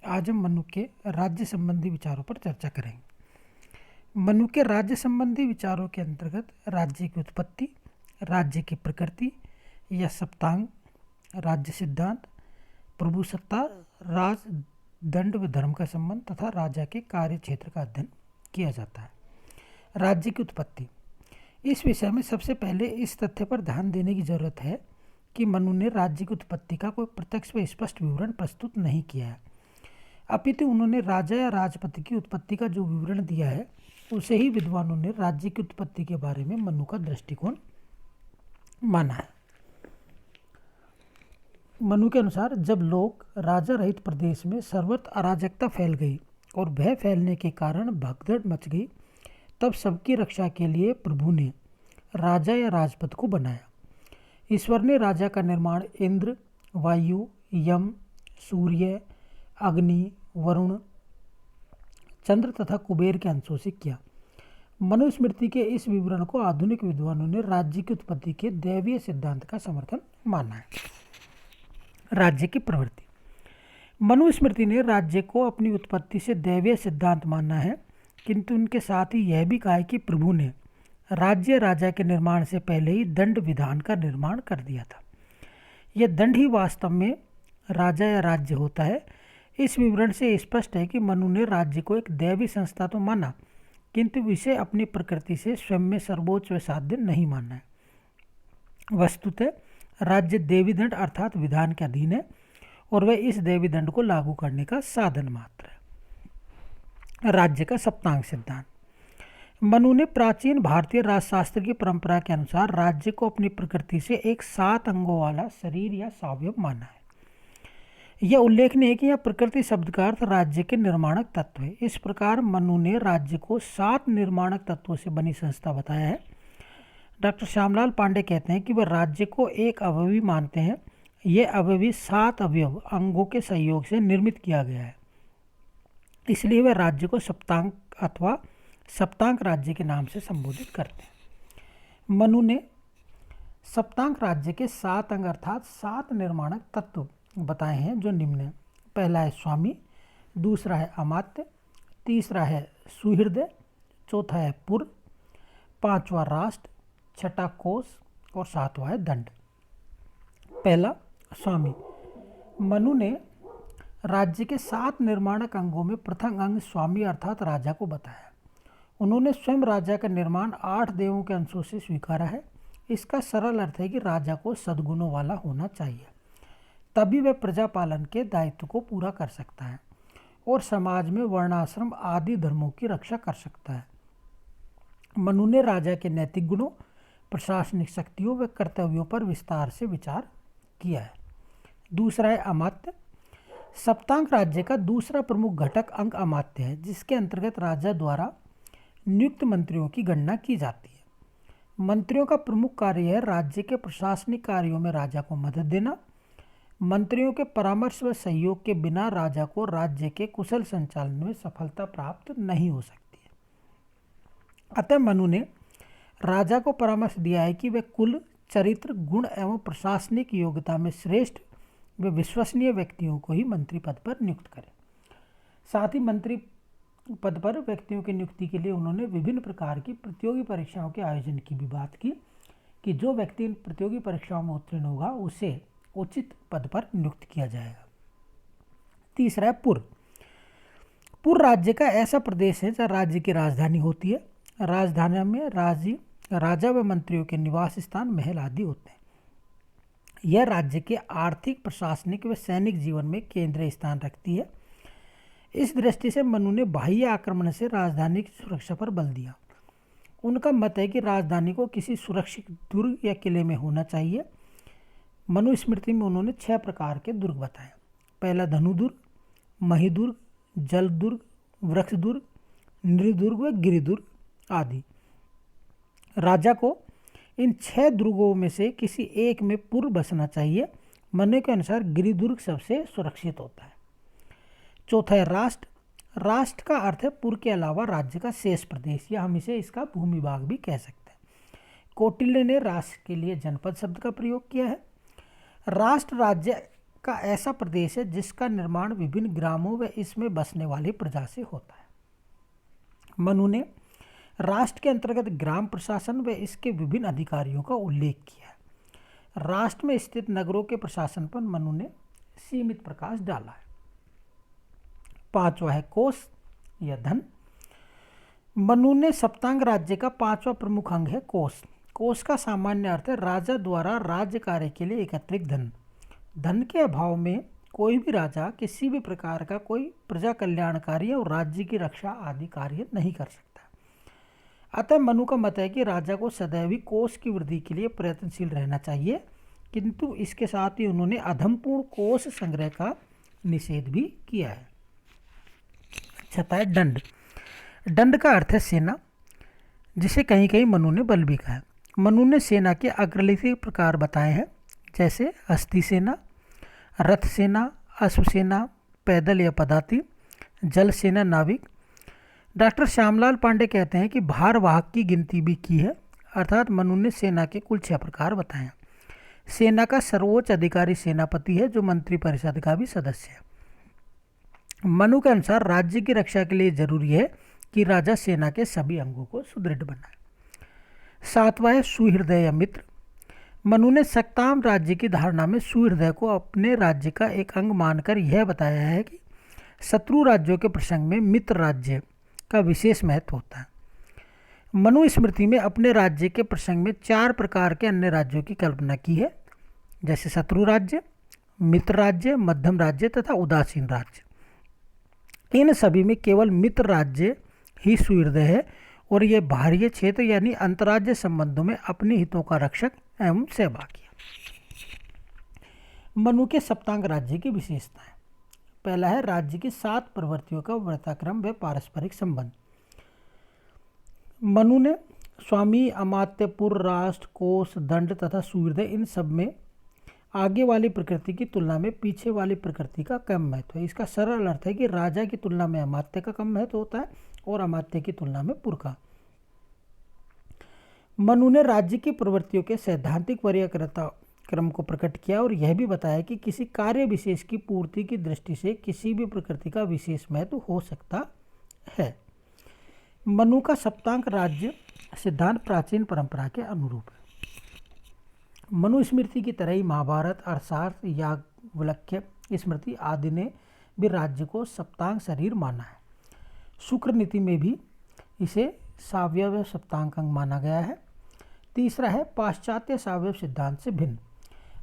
आज हम मनु के राज्य संबंधी विचारों पर चर्चा करेंगे। मनु के राज्य संबंधी विचारों के अंतर्गत राज्य की उत्पत्ति, राज्य की प्रकृति या सप्तांग, राज्य सिद्धांत, प्रभुसत्ता, राज, दंड व धर्म का संबंध तथा राजा के कार्य क्षेत्र का अध्ययन किया जाता है। राज्य की उत्पत्ति, इस विषय में सबसे पहले इस तथ्य पर ध्यान देने की जरूरत है कि मनु ने राज्य की उत्पत्ति का कोई प्रत्यक्ष व स्पष्ट विवरण प्रस्तुत नहीं किया है, अपितु उन्होंने राजा या राजपति की उत्पत्ति का जो विवरण दिया है उसे ही विद्वानों ने राज्य की उत्पत्ति के बारे में मनु का दृष्टिकोण माना है। मनु के अनुसार जब लोग राजा रहित प्रदेश में सर्वत्र अराजकता फैल गई और भय फैलने के कारण भगदड़ मच गई, तब सबकी रक्षा के लिए प्रभु ने राजा या राजपद को बनाया। ईश्वर ने राजा का निर्माण इंद्र, वायु, यम, सूर्य, अग्नि, वरुण, चंद्र तथा कुबेर के अंशों से किया। मनुस्मृति के इस विवरण को आधुनिक विद्वानों ने राज्य की उत्पत्ति के दैवीय सिद्धांत का समर्थन माना है। राज्य की प्रवृत्ति, मनुस्मृति ने राज्य को अपनी उत्पत्ति से दैवीय सिद्धांत माना है, किंतु उनके साथ ही यह भी कहा है कि प्रभु ने राज्य राजा के निर्माण से पहले ही दंड विधान का निर्माण कर दिया था। यह दंड ही वास्तव में राजा या राज्य होता है। इस विवरण से स्पष्ट है कि मनु ने राज्य को एक दैवी संस्था तो माना, किंतु इसे अपनी प्रकृति से स्वयं में सर्वोच्च व साध्य नहीं माना है। वस्तुतः राज्य देवी दंड अर्थात विधान के अधीन है और वह इस देवी दंड को लागू करने का साधन मात्र है। राज्य का सप्तांग सिद्धांत, मनु ने प्राचीन भारतीय राजशास्त्र की परंपरा के अनुसार राज्य को अपनी प्रकृति से एक 7 अंगों वाला शरीर या सावयव माना है। यह उल्लेखनीय है कि यह प्रकृति शब्द का अर्थ राज्य के निर्माणक तत्व है। इस प्रकार मनु ने राज्य को 7 निर्माणक तत्वों से बनी संस्था बताया है। डॉक्टर श्यामलाल पांडे कहते हैं कि वह राज्य को एक अवयवी मानते हैं। यह अवयवी 7 अवयव अंगों के सहयोग से निर्मित किया गया है, इसलिए वह राज्य को सप्तांग अथवा सप्तांक राज्य के नाम से संबोधित करते हैं। मनु ने सप्तांक राज्य के 7 अंग अर्थात 7 निर्माणक तत्व बताए हैं, जो निम्न है। पहला है स्वामी, दूसरा है अमात्य, तीसरा है सुहृदय, चौथा है पुर, 5वां राष्ट्र, 6ठा कोष और 7वां है दंड। पहला स्वामी, मनु ने राज्य के 7 निर्माणक अंगों में प्रथम अंग स्वामी अर्थात राजा को बताया। उन्होंने स्वयं राजा का निर्माण 8 देवों के अंशों से स्वीकारा है। इसका सरल अर्थ है कि राजा को सद्गुणों वाला होना चाहिए, तभी वह प्रजा पालन के दायित्व को पूरा कर सकता है और समाज में वर्णाश्रम आदि धर्मों की रक्षा कर सकता है। मनु ने राजा के नैतिक गुणों, प्रशासनिक शक्तियों व कर्तव्यों पर विस्तार से विचार किया है। दूसरा है अमात्य। सप्तांक राज्य का दूसरा प्रमुख घटक अंग अमात्य है, जिसके अंतर्गत राजा द्वारा नियुक्त मंत्रियों की गणना की जाती है। मंत्रियों का प्रमुख कार्य है राज्य के प्रशासनिक कार्यों में राजा को मदद देना। मंत्रियों के परामर्श व सहयोग के बिना राजा को राज्य के कुशल संचालन में सफलता प्राप्त नहीं हो सकती है। अतः मनु ने राजा को परामर्श दिया है कि वह कुल, चरित्र, गुण एवं प्रशासनिक योग्यता में श्रेष्ठ व विश्वसनीय व्यक्तियों को ही मंत्री पद पर नियुक्त करे। साथ ही मंत्री पद पर व्यक्तियों की नियुक्ति के लिए उन्होंने विभिन्न प्रकार की प्रतियोगी परीक्षाओं के आयोजन की भी बात की कि जो व्यक्ति इन प्रतियोगी परीक्षाओं में उत्तीर्ण होगा उसे उचित पद पर नियुक्त किया जाएगा। तीसरा है पुर। पुर राज्य का ऐसा प्रदेश है जहाँ राज्य की राजधानी होती है। राजधानी में राजा व मंत्रियों के निवास स्थान, महल आदि होते हैं। यह राज्य के आर्थिक, प्रशासनिक व सैनिक जीवन में केंद्रीय स्थान रखती है। इस दृष्टि से मनु ने बाह्य आक्रमण से राजधानी की सुरक्षा पर बल दिया। उनका मत है कि राजधानी को किसी सुरक्षित दुर्ग या किले में होना चाहिए। मनुस्मृति में उन्होंने 6 प्रकार के दुर्ग बताए। पहला धनुदुर्ग, महिदुर्ग, जलदुर्ग, वृक्षदुर्ग, नृदुर्ग व गिरिदुर्ग आदि। राजा को इन 6 दुर्गों में से किसी एक में पूर्व बसना चाहिए। मनु के अनुसार गिरिदुर्ग सबसे सुरक्षित होता है। चौथा है राष्ट्र। राष्ट्र का अर्थ है पुर के अलावा राज्य का शेष प्रदेश, या हम इसे इसका भूमि भाग भी कह सकते हैं। कौटिल्य ने राष्ट्र के लिए जनपद शब्द का प्रयोग किया है। राष्ट्र राज्य का ऐसा प्रदेश है जिसका निर्माण विभिन्न ग्रामों व इसमें बसने वाली प्रजा से होता है। मनु ने राष्ट्र के अंतर्गत ग्राम प्रशासन व इसके विभिन्न अधिकारियों का उल्लेख किया है। राष्ट्र में स्थित नगरों के प्रशासन पर मनु ने सीमित प्रकाश डाला है। 5वां है कोष या धन। मनु ने सप्तांग राज्य का 5वां प्रमुख अंग है कोष। कोष का सामान्य अर्थ है राजा द्वारा राज्य कार्य के लिए एकत्रित धन। धन के अभाव में कोई भी राजा किसी भी प्रकार का कोई प्रजा कल्याणकारी और राज्य की रक्षा आदि कार्य नहीं कर सकता। अतः मनु का मत है कि राजा को सदैव ही कोष की वृद्धि के लिए प्रयत्नशील रहना चाहिए, किंतु इसके साथ ही उन्होंने अधमपूर्ण कोष संग्रह का निषेध भी किया है। 6 है दंड। दंड का अर्थ है सेना, जिसे कहीं कहीं मनु ने बल भी कहा है। मनु ने सेना के अग्रलिखित प्रकार बताए हैं, जैसे हस्ती सेना, रथ सेना, अश्व सेना, पैदल या पदाति, जल सेना, नाविक। डॉक्टर श्यामलाल पांडे कहते हैं कि भारवाहक की गिनती भी की है, अर्थात मनु ने सेना के कुल 6 प्रकार बताए हैं। सेना का सर्वोच्च अधिकारी सेनापति है, जो मंत्रिपरिषद का भी सदस्य है। मनु के अनुसार राज्य की रक्षा के लिए जरूरी है कि राजा सेना के सभी अंगों को सुदृढ़ बनाए। 7वां है सुहृदय या मित्र। मनु ने सक्ताम राज्य की धारणा में सुहृदय को अपने राज्य का एक अंग मानकर यह बताया है कि शत्रु राज्यों के प्रसंग में मित्र राज्य का विशेष महत्व होता है। मनु स्मृति में अपने राज्य के प्रसंग में 4 प्रकार के अन्य राज्यों की कल्पना की है, जैसे शत्रु राज्य, मित्र राज्य, मध्यम राज्य तथा उदासीन राज्य। इन सभी में केवल मित्र राज्य ही सुहृदय है और यह बाहरी क्षेत्र यानी अंतर्राज्य संबंधों में अपने हितों का रक्षक एवं सहभागी है। मनु के सप्तांग राज्य की विशेषताएं। पहला है राज्य की 7 प्रवृत्तियों का वर्ताक्रम व पारस्परिक संबंध। मनु ने स्वामी, अमात्य, पुर, राष्ट्र, कोष, दंड तथा सुहृदय इन सब में आगे वाली प्रकृति की तुलना में पीछे वाली प्रकृति का कम महत्व है। इसका सरल अर्थ है कि राजा की तुलना में अमात्य का कम महत्व होता है और अमात्य की तुलना में पुर का। मनु ने राज्य की प्रवृत्तियों के सैद्धांतिक वर्गीकृत क्रम को प्रकट किया और यह भी बताया कि किसी कार्य विशेष की पूर्ति की दृष्टि से किसी भी प्रकृति का विशेष महत्व हो सकता है। मनु का सप्तांग राज्य सिद्धांत प्राचीन परंपरा के अनुरूप है। मनु स्मृति की तरह ही महाभारत, अर्थशास्त्र, याज्ञवल्क्य स्मृति आदि ने भी राज्य को सप्तांग शरीर माना है। शुक्र नीति में भी इसे सावयव सप्तांग अंग माना गया है। तीसरा है पाश्चात्य सावयव सिद्धांत से भिन्न।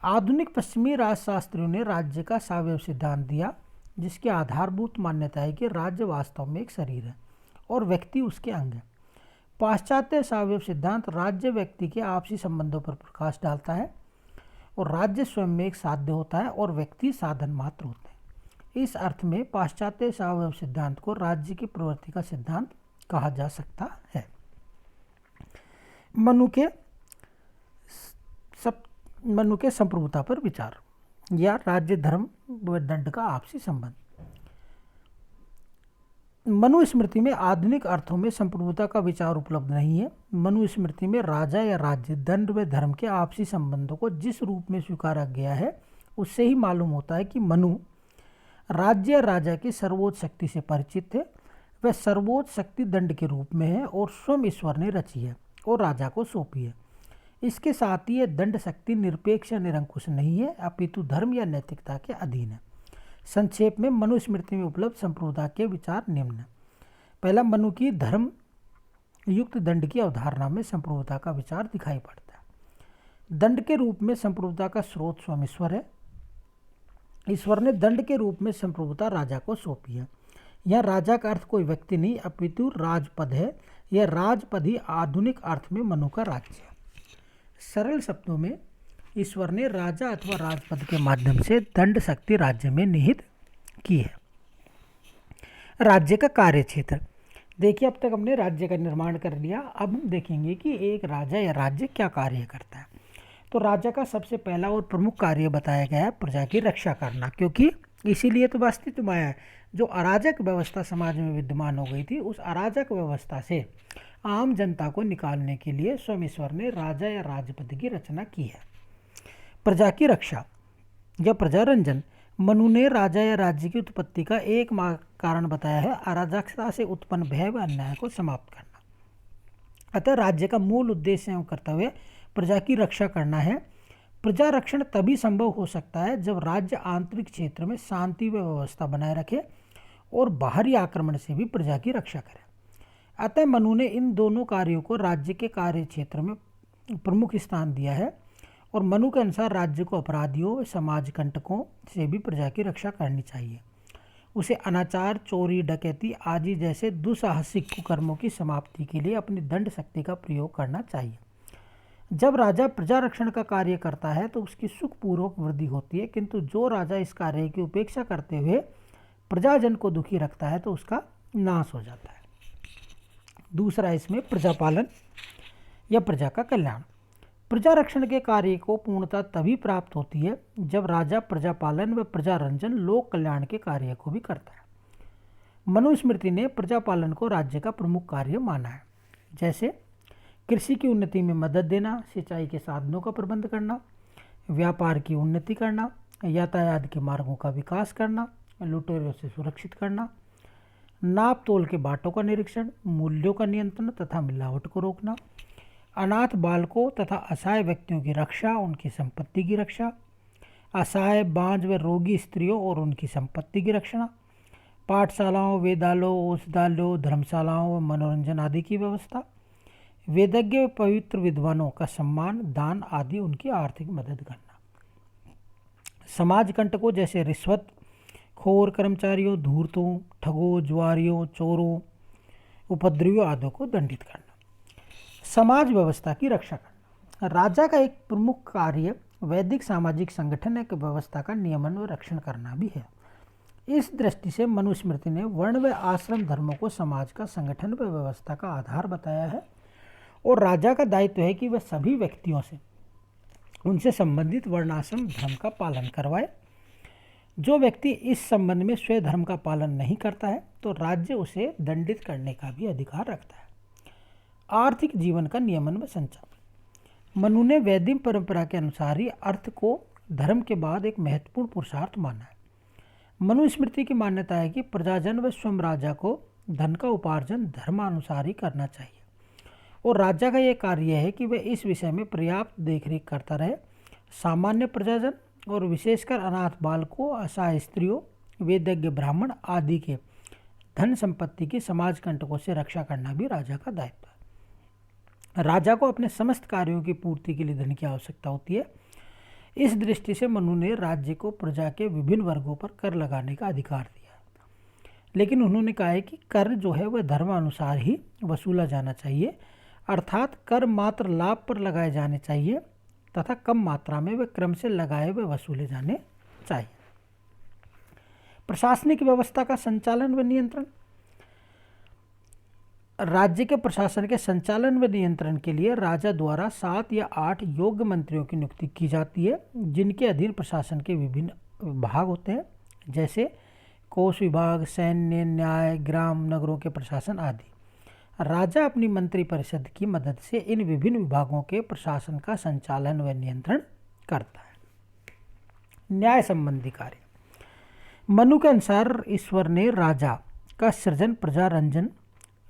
आधुनिक पश्चिमी राजशास्त्रियों ने राज्य का सावयव सिद्धांत दिया, जिसकी आधारभूत मान्यता है कि राज्य वास्तव में एक शरीर है और व्यक्ति उसके अंग है। पाश्चात्य सावयव सिद्धांत राज्य व्यक्ति के आपसी संबंधों पर प्रकाश डालता है और राज्य स्वयं में एक साध्य होता है और व्यक्ति साधन मात्र होते हैं। इस अर्थ में पाश्चात्य सावयव सिद्धांत को राज्य की प्रवृत्ति का सिद्धांत कहा जा सकता है। मनु के संप्रभुता पर विचार या राज्य, धर्म व दंड का आपसी संबंध। मनु स्मृति में आधुनिक अर्थों में संप्रभुता का विचार उपलब्ध नहीं है। मनु स्मृति में राजा या राज्य, दंड व धर्म के आपसी संबंधों को जिस रूप में स्वीकारा गया है उससे ही मालूम होता है कि मनु राज्य या राजा की सर्वोच्च शक्ति से परिचित है। वह सर्वोच्च शक्ति दंड के रूप में है और स्वयं ईश्वर ने रची है और राजा को सौंपी है। इसके साथ ही यह दंड शक्ति निरपेक्ष या निरंकुश नहीं है, अपितु धर्म या नैतिकता के अधीन है। संक्षेप में मनु स्मृति में उपलब्ध संप्रभुता के विचार निम्न है। पहला, मनु की धर्म युक्त दंड की अवधारणा में संप्रभुता का विचार दिखाई पड़ता है। दंड के रूप में संप्रभुता का स्रोत स्वयं ईश्वर है। ईश्वर ने दंड के रूप में संप्रभुता राजा को सौंपी है। यह राजा का अर्थ कोई व्यक्ति नहीं, अपितु राजपद है। यह राजपद ही आधुनिक अर्थ में मनु का राज्य है। सरल शब्दों में ईश्वर ने राजा अथवा राजपद के माध्यम से दंड शक्ति राज्य में निहित की है। राज्य का कार्य क्षेत्र। देखिए, अब तक हमने राज्य का निर्माण कर लिया। अब हम देखेंगे कि एक राजा या राज्य क्या कार्य करता है। तो राजा का सबसे पहला और प्रमुख कार्य बताया गया है प्रजा की रक्षा करना, क्योंकि इसीलिए तो अस्तित्व में आया है। जो अराजक व्यवस्था समाज में विद्यमान हो गई थी, उस अराजक व्यवस्था से आम जनता को निकालने के लिए स्वयं ईश्वर ने राजा या राजपद की रचना की है। प्रजा की रक्षा। या प्रजारंजन। मनु ने राजा या राज्य की उत्पत्ति का एक कारण बताया है अराजकता से उत्पन्न भय व अन्याय को समाप्त करना। अतः राज्य का मूल उद्देश्य एवं कर्तव्य प्रजा की रक्षा करना है। प्रजा रक्षण तभी संभव हो सकता है जब राज्य आंतरिक क्षेत्र में शांति व व्यवस्था बनाए रखे और बाहरी आक्रमण से भी प्रजा की रक्षा करे। अतः मनु ने इन दोनों कार्यों को राज्य के कार्य क्षेत्र में प्रमुख स्थान दिया है और मनु के अनुसार राज्य को अपराधियों समाज कंटकों से भी प्रजा की रक्षा करनी चाहिए। उसे अनाचार चोरी डकैती आदि जैसे दुस्साहसिक कुकर्मों की समाप्ति के लिए अपनी दंड शक्ति का प्रयोग करना चाहिए। जब राजा प्रजा रक्षण का कार्य करता है तो उसकी सुखपूर्वक वृद्धि होती है, किंतु जो राजा इस कार्य की उपेक्षा करते हुए प्रजाजन को दुखी रखता है तो उसका नाश हो जाता है। दूसरा इसमें प्रजापालन या प्रजा का कल्याण। प्रजा रक्षण के कार्य को पूर्णता तभी प्राप्त होती है जब राजा प्रजापालन व प्रजारंजन लोक कल्याण के कार्य को भी करता है। मनुस्मृति ने प्रजापालन को राज्य का प्रमुख कार्य माना है, जैसे कृषि की उन्नति में मदद देना, सिंचाई के साधनों का प्रबंध करना, व्यापार की उन्नति करना, यातायात के मार्गों का विकास करना, लुटेरों से सुरक्षित करना, नाप तोल के बाटों का निरीक्षण, मूल्यों का नियंत्रण तथा मिलावट को रोकना, अनाथ बालकों तथा असहाय व्यक्तियों की रक्षा, उनकी संपत्ति की रक्षा, असहाय बांझ व रोगी स्त्रियों और उनकी संपत्ति की रक्षा, पाठशालाओं वेदालयों औषधालयों धर्मशालाओं व मनोरंजन आदि की व्यवस्था, वेदज्ञ व पवित्र विद्वानों का सम्मान दान आदि उनकी आर्थिक मदद करना, समाज कंटकों जैसे रिश्वत खोर कर्मचारियों धूर्तों ठगों जुआरियों चोरों उपद्रवियों आदि को दंडित करना, समाज व्यवस्था की रक्षा करना। राजा का एक प्रमुख कार्य वैदिक सामाजिक संगठन एक व्यवस्था का नियमन व रक्षण करना भी है। इस दृष्टि से मनुस्मृति ने वर्ण व आश्रम धर्मों को समाज का संगठन व व्यवस्था का आधार बताया है और राजा का दायित्व है कि वह सभी व्यक्तियों से उनसे संबंधित वर्णाश्रम धर्म का पालन करवाए। जो व्यक्ति इस संबंध में स्वयं धर्म का पालन नहीं करता है तो राज्य उसे दंडित करने का भी अधिकार रखता है। आर्थिक जीवन का नियमन व संचालन। मनु ने वैदिक परंपरा के अनुसार ही अर्थ को धर्म के बाद एक महत्वपूर्ण पुरुषार्थ माना है। मनुस्मृति की मान्यता है कि प्रजाजन व स्वयं राजा को धन का उपार्जन धर्मानुसार ही करना चाहिए और राजा का यह कार्य है कि वह इस विषय में पर्याप्त देखरेख करता रहे। सामान्य प्रजाजन और विशेषकर अनाथ बालकों असहाय स्त्रियों वेदज्ञ ब्राह्मण आदि के धन संपत्ति की समाज कंटकों से रक्षा करना भी राजा का दायित्व है। राजा को अपने समस्त कार्यों की पूर्ति के लिए धन की आवश्यकता होती है। इस दृष्टि से मनु ने राज्य को प्रजा के विभिन्न वर्गों पर कर लगाने का अधिकार दिया, लेकिन उन्होंने कहा है कि कर जो है वह धर्मानुसार ही वसूला जाना चाहिए, अर्थात कर मात्र लाभ पर लगाए जाने चाहिए तथा कम मात्रा में वे क्रम से लगाए व वसूले जाने चाहिए। प्रशासनिक व्यवस्था का संचालन व नियंत्रण। राज्य के प्रशासन के संचालन व नियंत्रण के लिए राजा द्वारा 7 या 8 योग्य मंत्रियों की नियुक्ति की जाती है, जिनके अधीन प्रशासन के विभिन्न विभाग होते हैं, जैसे कोष विभाग, सैन्य, न्याय, ग्राम नगरों के प्रशासन आदि। राजा अपनी मंत्री परिषद की मदद से इन विभिन्न विभागों के प्रशासन का संचालन व नियंत्रण करता है। न्याय संबंधी कार्य। मनु के अनुसार ईश्वर ने राजा का सृजन प्रजारंजन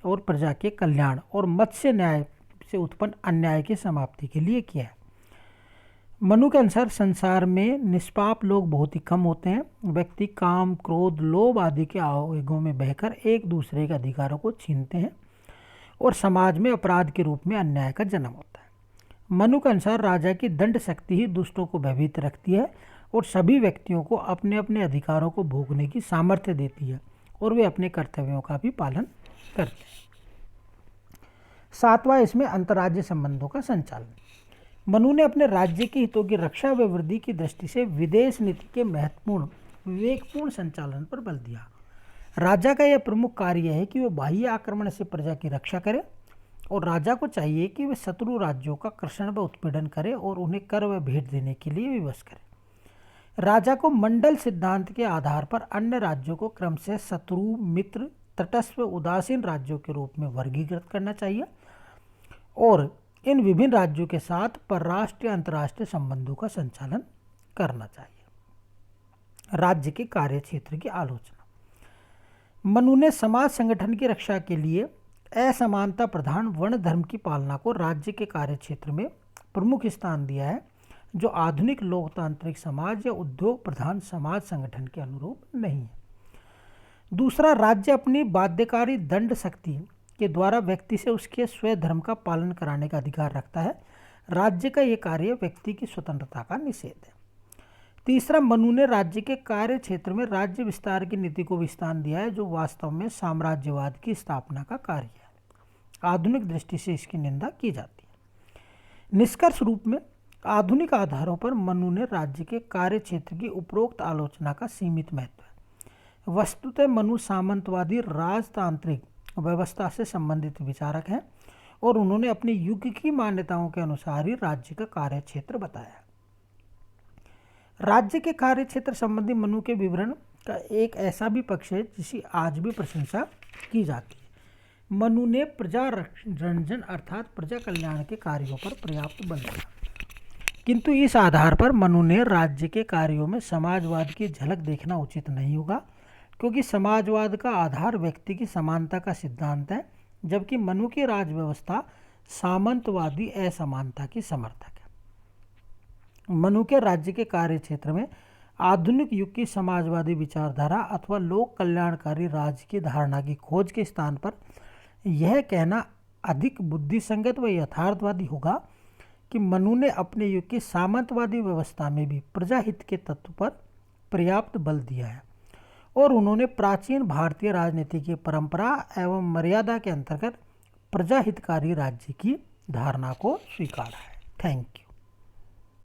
और प्रजा के कल्याण और मत्स्य न्याय से उत्पन्न अन्याय की समाप्ति के लिए किया है। मनु के अनुसार संसार में निष्पाप लोग बहुत ही कम होते हैं। व्यक्ति काम क्रोध लोभ आदि के आवेगों में बहकर एक दूसरे के अधिकारों को छीनते हैं और समाज में अपराध के रूप में अन्याय का जन्म होता है। मनु के अनुसार राजा की दंड शक्ति ही दुष्टों को भयभीत रखती है और सभी व्यक्तियों को अपने अपने अधिकारों को भोगने की सामर्थ्य देती है और वे अपने कर्तव्यों का भी पालन करते हैं। 7वां इसमें अंतर्राज्य संबंधों का संचालन। मनु ने अपने राज्य के हितों की रक्षा व वृद्धि की दृष्टि से विदेश नीति के महत्वपूर्ण विवेकपूर्ण संचालन पर बल दिया। राजा का यह प्रमुख कार्य है कि वह बाह्य आक्रमण से प्रजा की रक्षा करे और राजा को चाहिए कि वह शत्रु राज्यों का कर्षण व उत्पीड़न करे और उन्हें कर व भेंट देने के लिए विवश करे। राजा को मंडल सिद्धांत के आधार पर अन्य राज्यों को क्रम से शत्रु मित्र तटस्थ व उदासीन राज्यों के रूप में वर्गीकृत करना चाहिए और इन विभिन्न राज्यों के साथ परराष्ट्रीय अंतर्राष्ट्रीय संबंधों का संचालन करना चाहिए। राज्य के कार्यक्षेत्र की आलोचना। मनु ने समाज संगठन की रक्षा के लिए असमानता प्रधान वर्ण धर्म की पालना को राज्य के कार्यक्षेत्र में प्रमुख स्थान दिया है, जो आधुनिक लोकतांत्रिक समाज या उद्योग प्रधान समाज संगठन के अनुरूप नहीं है। दूसरा, राज्य अपनी बाध्यकारी दंड शक्ति के द्वारा व्यक्ति से उसके स्वयं धर्म का पालन कराने का अधिकार रखता है। राज्य का ये कार्य व्यक्ति की स्वतंत्रता का निषेध है। तीसरा, मनु ने राज्य के कार्य क्षेत्र में राज्य विस्तार की नीति को विस्तार दिया है, जो वास्तव में साम्राज्यवाद की स्थापना का कार्य है। आधुनिक दृष्टि से इसकी निंदा की जाती है। निष्कर्ष रूप में आधुनिक आधारों पर मनु ने राज्य के कार्य क्षेत्र की उपरोक्त आलोचना का सीमित महत्व है। वस्तुतः मनु सामंतवादी राजतांत्रिक व्यवस्था से संबंधित विचारक हैं और उन्होंने अपने युग की मान्यताओं के अनुसार ही राज्य का कार्य क्षेत्र बताया। राज्य के कार्य क्षेत्र संबंधी मनु के विवरण का एक ऐसा भी पक्ष है जिसकी आज भी प्रशंसा की जाती है। मनु ने प्रजा रंजन अर्थात प्रजा कल्याण के कार्यों पर पर्याप्त बल दिया, किंतु इस आधार पर मनु ने राज्य के कार्यों में समाजवाद की झलक देखना उचित नहीं होगा, क्योंकि समाजवाद का आधार व्यक्ति की समानता का सिद्धांत है, जबकि मनु की राज व्यवस्था सामंतवादी असमानता की समर्थक है। मनु के राज्य के कार्य क्षेत्र में आधुनिक युग की समाजवादी विचारधारा अथवा लोक कल्याणकारी राज्य की धारणा की खोज के स्थान पर यह कहना अधिक बुद्धिसंगत व यथार्थवादी होगा कि मनु ने अपने युग की सामंतवादी व्यवस्था में भी प्रजाहित के तत्व पर पर्याप्त बल दिया है और उन्होंने प्राचीन भारतीय राजनीति की परंपरा एवं मर्यादा के अंतर्गत प्रजाहितकारी राज्य की धारणा को स्वीकारा है। Thank you.